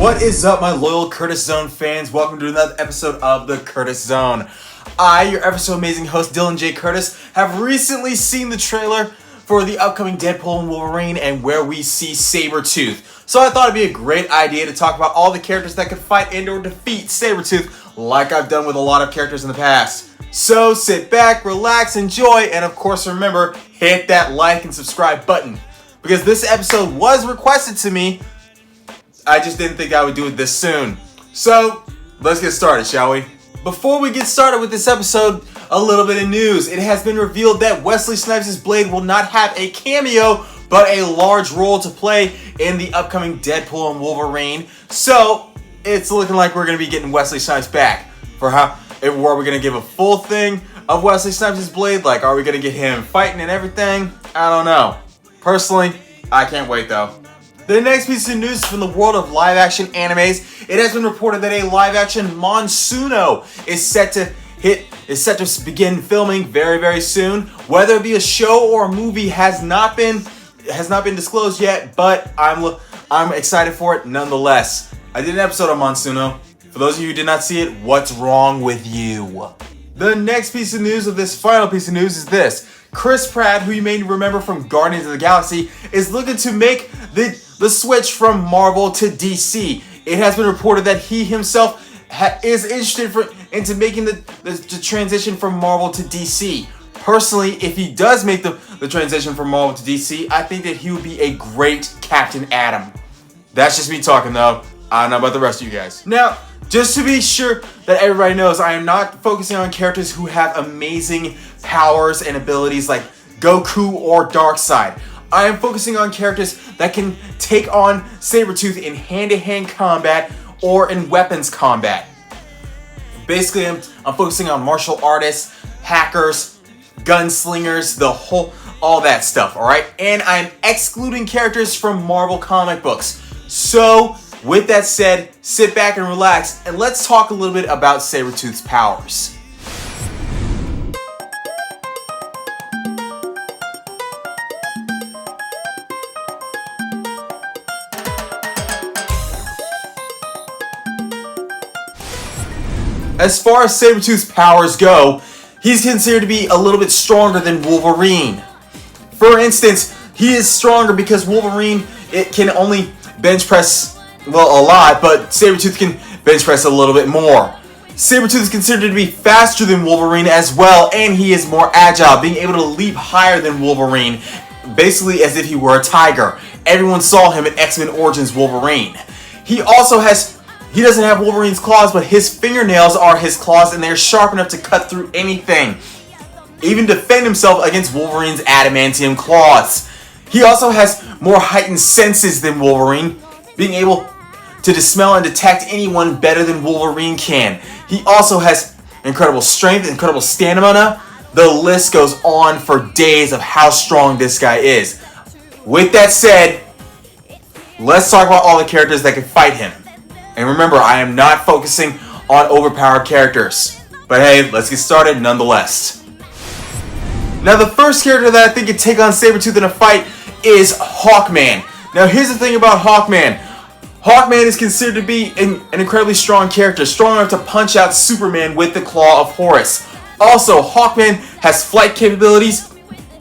What is up, my loyal Curtis Zone fans? Welcome to another episode of the Curtis Zone. I, your ever so amazing host, Dylan J. Curtis, have recently seen the trailer for the upcoming Deadpool and Wolverine and where we see Sabertooth. So I thought it'd be a great idea to talk about all the characters that could fight and or defeat Sabertooth like I've done with a lot of characters in the past. So sit back, relax, enjoy, and of course remember, hit that like and subscribe button. Because this episode was requested to me, I just didn't think I would do it this soon. So, let's get started, shall we? Before we get started with this episode, a little bit of news. It has been revealed that Wesley Snipes' Blade will not have a cameo, but a large role to play in the upcoming Deadpool and Wolverine. So, it's looking like we're going to be getting Wesley Snipes back. Were we going to give a full thing of Wesley Snipes' Blade? Like, are we going to get him fighting and everything? I don't know. Personally, I can't wait though. The next piece of news from the world of live-action animes. It has been reported that a live-action Monsuno is set to begin filming very, very soon. Whether it be a show or a movie has not been disclosed yet, but I'm excited for it nonetheless. I did an episode on Monsuno. For those of you who did not see it, what's wrong with you? The next piece of news of this final piece of news is this. Chris Pratt, who you may remember from Guardians of the Galaxy, is looking to make the switch from Marvel to DC. It has been reported that he himself is interested into making the transition from Marvel to DC. Personally, if he does make the transition from Marvel to DC, I think that he would be a great Captain Atom. That's just me talking though. I don't know about the rest of you guys. Now, just to be sure that everybody knows, I am not focusing on characters who have amazing powers and abilities like Goku or Darkseid. I am focusing on characters that can take on Sabertooth in hand-to-hand combat or in weapons combat. Basically, I'm focusing on martial artists, hackers, gunslingers, all that stuff, alright? And I'm excluding characters from Marvel comic books. So, with that said, sit back and relax, and let's talk a little bit about Sabertooth's powers. As far as Sabertooth's powers go, he's considered to be a little bit stronger than Wolverine. For instance, he is stronger because Wolverine can only bench press, well, a lot, but Sabertooth can bench press a little bit more. Sabertooth is considered to be faster than Wolverine as well, and he is more agile, being able to leap higher than Wolverine, basically as if he were a tiger. Everyone saw him in X-Men Origins Wolverine. He doesn't have Wolverine's claws, but his fingernails are his claws, and they're sharp enough to cut through anything. Even defend himself against Wolverine's adamantium claws. He also has more heightened senses than Wolverine, being able to smell and detect anyone better than Wolverine can. He also has incredible strength, incredible stamina. The list goes on for days of how strong this guy is. With that said, let's talk about all the characters that can fight him. And remember, I am not focusing on overpowered characters. But hey, let's get started nonetheless. Now, the first character that I think can take on Sabertooth in a fight is Hawkman. Now, here's the thing about Hawkman. Hawkman is considered to be an incredibly strong character, strong enough to punch out Superman with the Claw of Horus. Also, Hawkman has flight capabilities,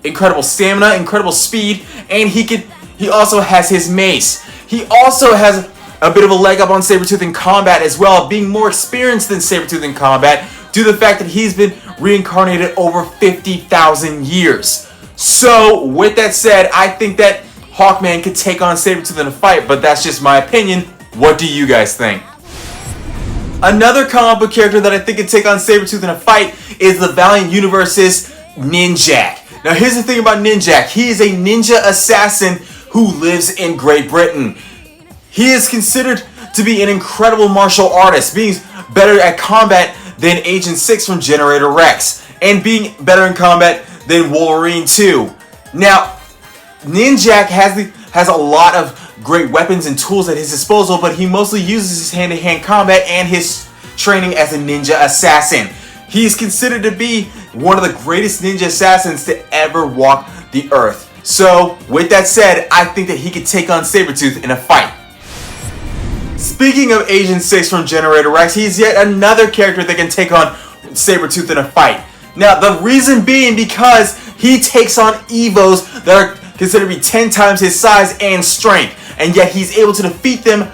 incredible stamina, incredible speed, and he also has his mace. He also has a bit of a leg up on Sabertooth in combat as well, being more experienced than Sabertooth in combat due to the fact that he's been reincarnated over 50,000 years. So, with that said, I think that Hawkman could take on Sabertooth in a fight, but that's just my opinion. What do you guys think? Another comic book character that I think could take on Sabertooth in a fight is the Valiant Universe's Ninjak. Now, here's the thing about Ninjak. He is a ninja assassin who lives in Great Britain. He is considered to be an incredible martial artist, being better at combat than Agent 6 from Generator Rex, and being better in combat than Wolverine 2. Now, Ninjak has a lot of great weapons and tools at his disposal, but he mostly uses his hand-to-hand combat and his training as a ninja assassin. He's considered to be one of the greatest ninja assassins to ever walk the earth. So, with that said, I think that he could take on Sabertooth in a fight. Speaking of Agent 6 from Generator Rex, he's yet another character that can take on Sabertooth in a fight. Now, the reason being because he takes on Evos that are considered to be 10 times his size and strength, and yet he's able to defeat them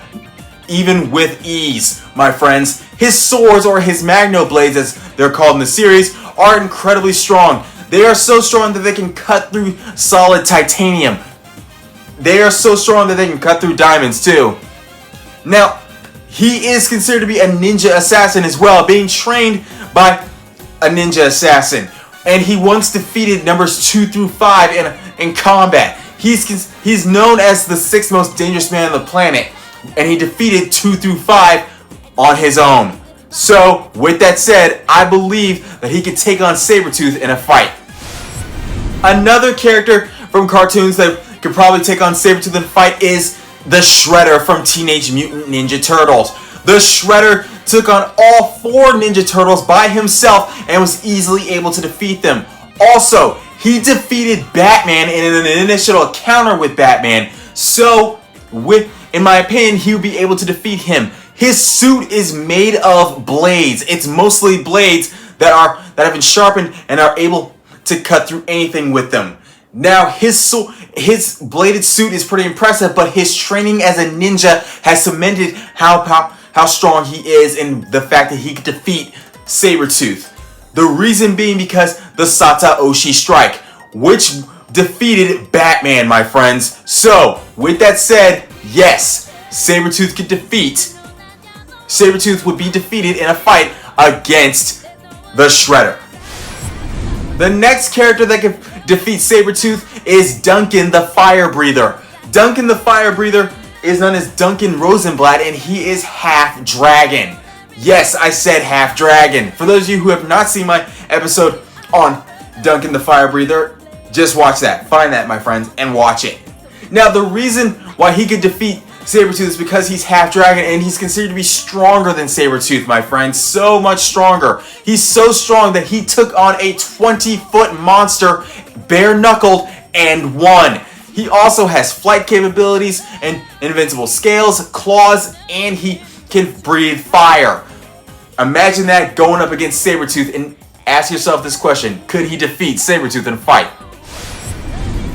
even with ease, my friends. His swords, or his Magno Blades as they're called in the series, are incredibly strong. They are so strong that they can cut through solid titanium. They are so strong that they can cut through diamonds too. Now, he is considered to be a ninja assassin as well, being trained by a ninja assassin. And he once defeated numbers 2 through 5 in combat. He's known as the 6th most dangerous man on the planet, and he defeated 2 through 5 on his own. So, with that said, I believe that he could take on Sabertooth in a fight. Another character from cartoons that could probably take on Sabertooth in a fight is the Shredder from Teenage Mutant Ninja Turtles. The Shredder took on all 4 Ninja Turtles by himself and was easily able to defeat them. Also, he defeated Batman in an initial encounter with Batman. So, in my opinion, he would be able to defeat him. His suit is made of blades. It's mostly blades that have been sharpened and are able to cut through anything with them. Now, his bladed suit is pretty impressive, but his training as a ninja has cemented how strong he is, and the fact that he could defeat Sabertooth. The reason being because the Sataoshi Strike, which defeated Batman, my friends. So, with that said, yes, Sabertooth would be defeated in a fight against the Shredder. The next character that can defeat Sabertooth is Duncan the Fire Breather. Duncan the Fire Breather is known as Duncan Rosenblatt, and he is half dragon. Yes, I said half dragon. For those of you who have not seen my episode on Duncan the Fire Breather, just watch that. Find that, my friends, and watch it. Now, the reason why he could defeat Sabertooth is because he's half dragon, and he's considered to be stronger than Sabertooth, my friends. So much stronger. He's so strong that he took on a 20-foot monster, bare-knuckled, and won. He also has flight capabilities and invincible scales, claws, and he can breathe fire. Imagine that going up against Sabertooth, and ask yourself this question: could he defeat Sabertooth in a fight?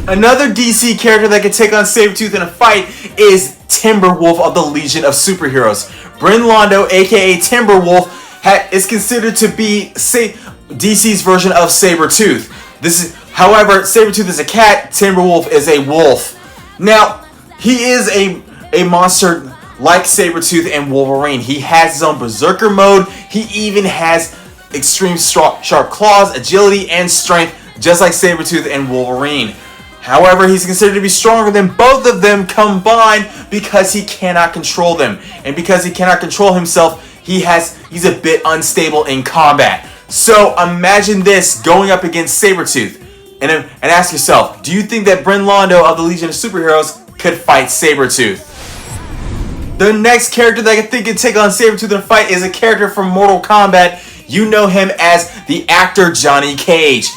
Another DC character that can take on Sabertooth in a fight is Timberwolf of the Legion of Superheroes. Bryn Londo, aka Timberwolf, is considered to be DC's version of Sabertooth. However, Sabertooth is a cat, Timberwolf is a wolf. Now, he is a monster like Sabertooth and Wolverine. He has his own Berserker mode. He even has extreme sharp claws, agility, and strength, just like Sabertooth and Wolverine. However, he's considered to be stronger than both of them combined because he cannot control them. And because he cannot control himself, he's a bit unstable in combat. So imagine this going up against Sabertooth. And ask yourself, do you think that Bryn Londo of the Legion of Superheroes could fight Sabertooth? The next character that I think can take on Sabertooth in a fight is a character from Mortal Kombat. You know him as the actor Johnny Cage.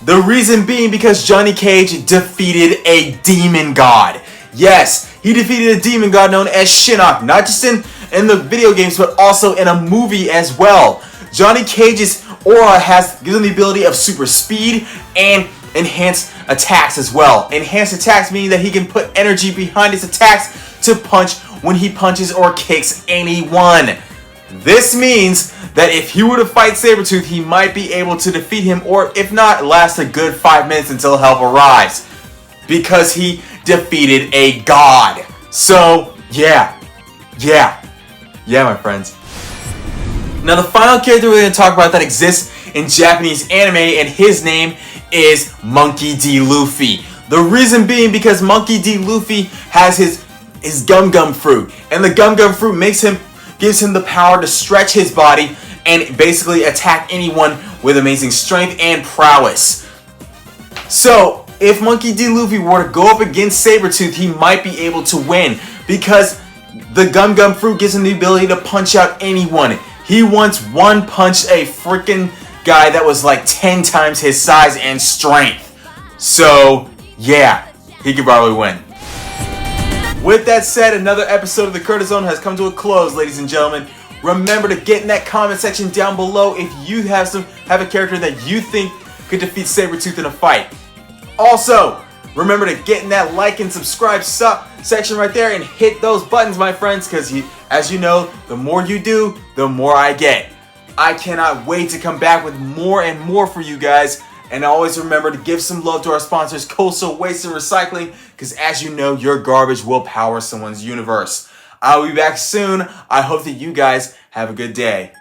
The reason being because Johnny Cage defeated a demon god. Yes, he defeated a demon god known as Shinnok, not just in the video games, but also in a movie as well. Johnny Cage's aura gives him the ability of super speed and enhanced attacks as well. Enhanced attacks meaning that he can put energy behind his attacks to punch when he punches or kicks anyone. This means that if he were to fight Sabertooth, he might be able to defeat him, or if not, last a good 5 minutes until help arrives. Because he defeated a god. So, yeah, my friends. Now, the final character we're going to talk about that exists in Japanese anime, and his name is Monkey D. Luffy. The reason being because Monkey D. Luffy has his Gum Gum Fruit, and the Gum Gum Fruit gives him the power to stretch his body and basically attack anyone with amazing strength and prowess. So, if Monkey D. Luffy were to go up against Sabertooth, he might be able to win because the Gum Gum Fruit gives him the ability to punch out anyone. He once one-punched a freaking guy that was like 10 times his size and strength. So, yeah, he could probably win. With that said, another episode of the Curtis Zone has come to a close, ladies and gentlemen. Remember to get in that comment section down below if you have a character that you think could defeat Sabertooth in a fight. Also, remember to get in that like and subscribe section right there and hit those buttons, my friends, because as you know, the more you do, the more I get. I cannot wait to come back with more and more for you guys. And always remember to give some love to our sponsors, Coastal Waste and Recycling, because as you know, your garbage will power someone's universe. I'll be back soon. I hope that you guys have a good day.